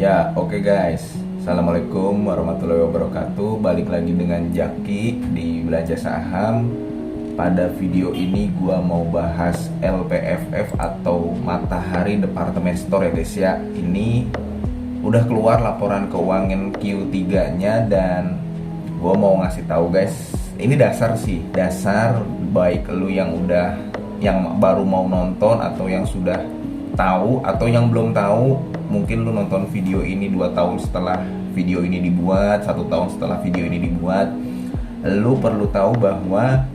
Ya, oke guys. Assalamualaikum warahmatullahi wabarakatuh. Balik lagi dengan Jaki di Belanja Saham. Pada video ini gua mau bahas LPFF atau Matahari Department Store ya guys ya. Ini udah keluar laporan keuangan Q3-nya dan gua mau ngasih tahu guys. Ini dasar sih, dasar baik lu yang baru mau nonton atau yang sudah tahu atau yang belum tahu. Mungkin lu nonton video ini 2 tahun setelah video ini dibuat, 1 tahun setelah video ini dibuat. Lu perlu tahu bahwa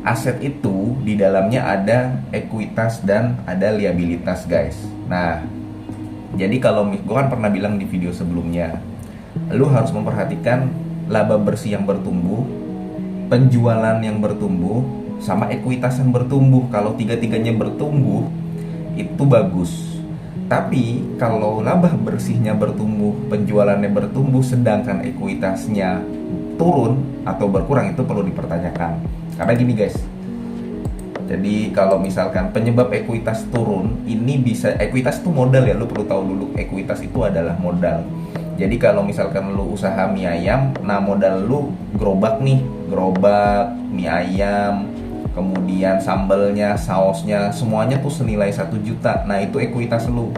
aset itu di dalamnya ada ekuitas dan ada liabilitas guys. Nah, jadi kalau gue kan pernah bilang di video sebelumnya, lu harus memperhatikan laba bersih yang bertumbuh, penjualan yang bertumbuh, sama ekuitas yang bertumbuh. Kalau tiga-tiganya bertumbuh itu bagus. Tapi kalau laba bersihnya bertumbuh, penjualannya bertumbuh, sedangkan ekuitasnya turun atau berkurang, itu perlu dipertanyakan. Karena gini guys, jadi kalau misalkan penyebab ekuitas turun, ini bisa, ekuitas itu modal ya, lu perlu tahu dulu ekuitas itu adalah modal. Jadi kalau misalkan lu usaha mie ayam, nah modal lu gerobak nih, gerobak mie ayam, kemudian sambelnya, sausnya, semuanya tuh senilai 1 juta. Nah itu ekuitas lu.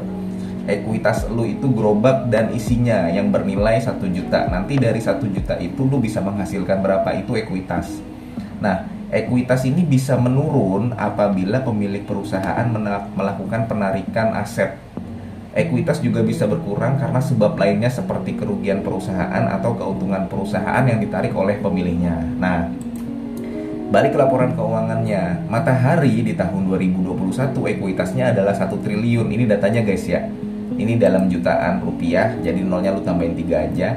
Ekuitas lu itu gerobak dan isinya yang bernilai 1 juta. Nanti dari 1 juta itu lu bisa menghasilkan berapa, itu ekuitas. Nah ekuitas ini bisa menurun apabila pemilik perusahaan melakukan penarikan aset. Ekuitas juga bisa berkurang karena sebab lainnya seperti kerugian perusahaan atau keuntungan perusahaan yang ditarik oleh pemiliknya. Nah, balik ke laporan keuangannya, Matahari di tahun 2021 ekuitasnya adalah 1 triliun. Ini datanya guys ya. Ini dalam jutaan rupiah, jadi nolnya lu tambahin 3 aja.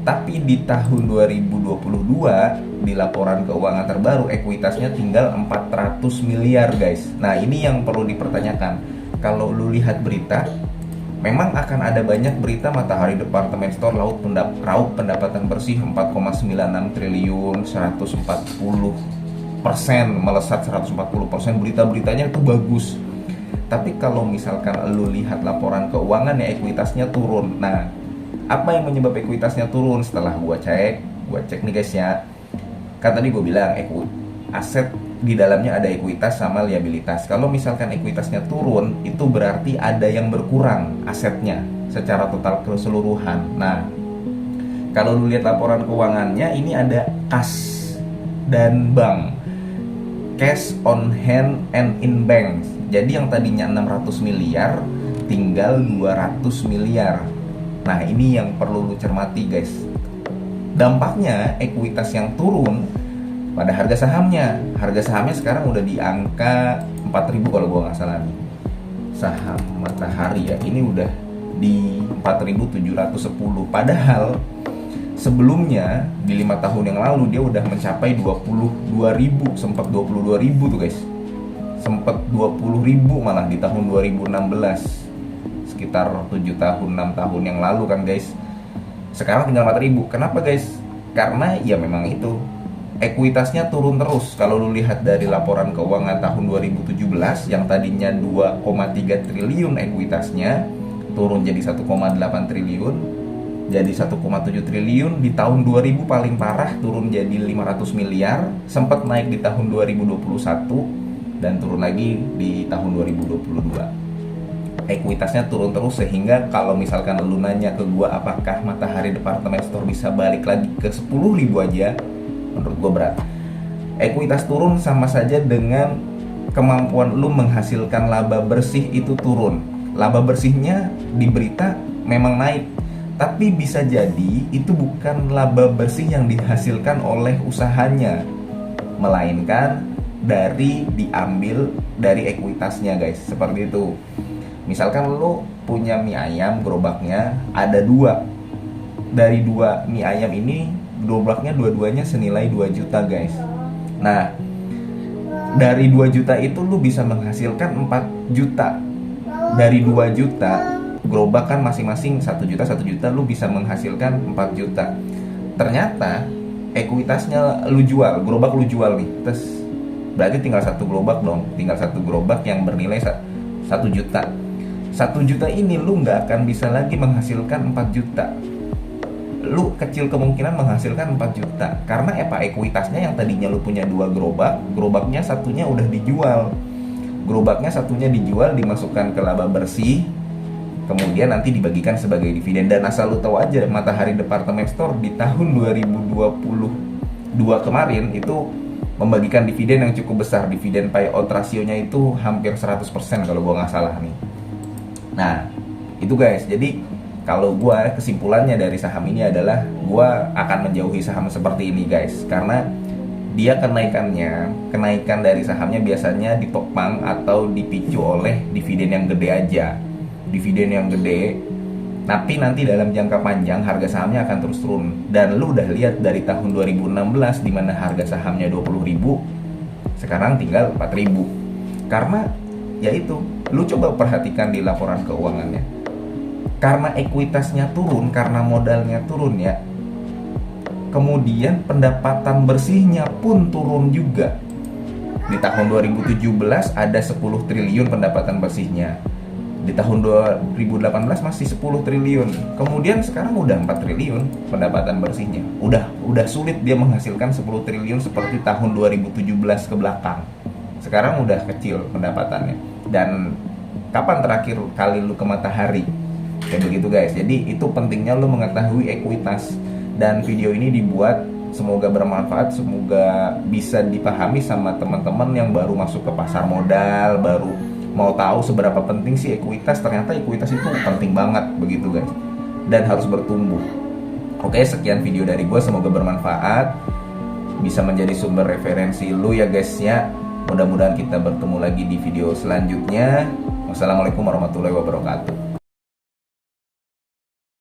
Tapi di tahun 2022 di laporan keuangan terbaru ekuitasnya tinggal 400 miliar guys. Nah, ini yang perlu dipertanyakan. Kalau lu lihat berita, memang akan ada banyak berita Matahari Department Store raup pendapatan bersih 4,96 triliun, 140%, melesat 140%, berita-beritanya itu bagus. Tapi kalau misalkan lu lihat laporan keuangan ya ekuitasnya turun. Nah, apa yang menyebab ekuitasnya turun? Setelah gua cek nih guys ya. Kan tadi gua bilang aset di dalamnya ada ekuitas sama liabilitas. Kalau misalkan ekuitasnya turun, itu berarti ada yang berkurang asetnya secara total keseluruhan. Nah, kalau lu lihat laporan keuangannya, ini ada kas dan bank, cash on hand and in bank. Jadi yang tadinya 600 miliar tinggal 200 miliar. Nah, ini yang perlu lu cermati guys. Dampaknya ekuitas yang turun pada harga sahamnya. Harga sahamnya sekarang udah di angka 4.000 kalau gua nggak salah nih. Saham Matahari ya, ini udah di 4.710. Padahal sebelumnya di 5 tahun yang lalu dia udah mencapai 22.000, sempat 22.000 tuh guys. Sempat 20.000 malah di tahun 2016. Sekitar 7 tahun, 6 tahun yang lalu kan guys. Sekarang tinggal 4.000. Kenapa guys? Karena ya memang itu, ekuitasnya turun terus. Kalau lu lihat dari laporan keuangan tahun 2017 yang tadinya 2,3 triliun ekuitasnya, turun jadi 1,8 triliun, jadi 1,7 triliun. Di tahun 2000 paling parah turun jadi 500 miliar, sempat naik di tahun 2021 dan turun lagi di tahun 2022. Ekuitasnya turun terus, sehingga kalau misalkan lu nanya ke gua apakah Matahari Department Store bisa balik lagi ke 10.000 aja, menurut gue berat. Ekuitas turun sama saja dengan kemampuan lu menghasilkan laba bersih itu turun. Laba bersihnya di berita memang naik, tapi bisa jadi itu bukan laba bersih yang dihasilkan oleh usahanya, melainkan diambil dari ekuitasnya guys. Seperti itu. Misalkan lu punya mie ayam, gerobaknya ada 2. Dari 2 mie ayam ini, gerobaknya dua-duanya senilai 2 juta guys. Nah, dari 2 juta itu lu bisa menghasilkan 4 juta. Dari 2 juta, gerobak kan masing-masing 1 juta, 1 juta, lu bisa menghasilkan 4 juta. Ternyata ekuitasnya lu jual, gerobak lu jual nih. Terus berarti tinggal 1 gerobak dong, tinggal 1 gerobak yang bernilai 1 juta. 1 juta ini lu nggak akan bisa lagi menghasilkan 4 juta. Lu kecil kemungkinan menghasilkan 4 juta karena ekuitasnya yang tadinya lu punya 2 gerobaknya satunya udah dijual. Gerobaknya satunya dijual, dimasukkan ke laba bersih, kemudian nanti dibagikan sebagai dividen. Dan asal lu tahu aja, Matahari Department Store di tahun 2022 kemarin itu membagikan dividen yang cukup besar. Dividen payout rasionya itu hampir 100% kalau gua nggak salah nih. Nah, itu guys. Jadi kalau gua kesimpulannya dari saham ini adalah gua akan menjauhi saham seperti ini guys, karena dia kenaikan dari sahamnya biasanya ditopang atau dipicu oleh dividen yang gede aja. Dividen yang gede, tapi nanti dalam jangka panjang harga sahamnya akan terus turun. Dan lu udah lihat dari tahun 2016 di mana harga sahamnya 20.000, sekarang tinggal 4.000. Karena yaitu, lu coba perhatikan di laporan keuangannya. Karena ekuitasnya turun, karena modalnya turun ya, kemudian pendapatan bersihnya pun turun juga. Di tahun 2017 ada 10 triliun pendapatan bersihnya. Di tahun 2018 masih 10 triliun. Kemudian sekarang udah 4 triliun pendapatan bersihnya. Udah sulit dia menghasilkan 10 triliun seperti tahun 2017 ke belakang. Sekarang udah kecil pendapatannya. Dan kapan terakhir kali lu ke Matahari? Kayak begitu guys. Jadi itu pentingnya lu mengetahui ekuitas. Dan video ini dibuat semoga bermanfaat, semoga bisa dipahami sama teman-teman yang baru masuk ke pasar modal, baru mau tahu seberapa penting sih ekuitas. Ternyata ekuitas itu penting banget begitu guys, dan harus bertumbuh. Oke, sekian video dari gue, semoga bermanfaat, bisa menjadi sumber referensi lu ya guys ya. Mudah-mudahan kita bertemu lagi di video selanjutnya. Wassalamualaikum warahmatullahi wabarakatuh.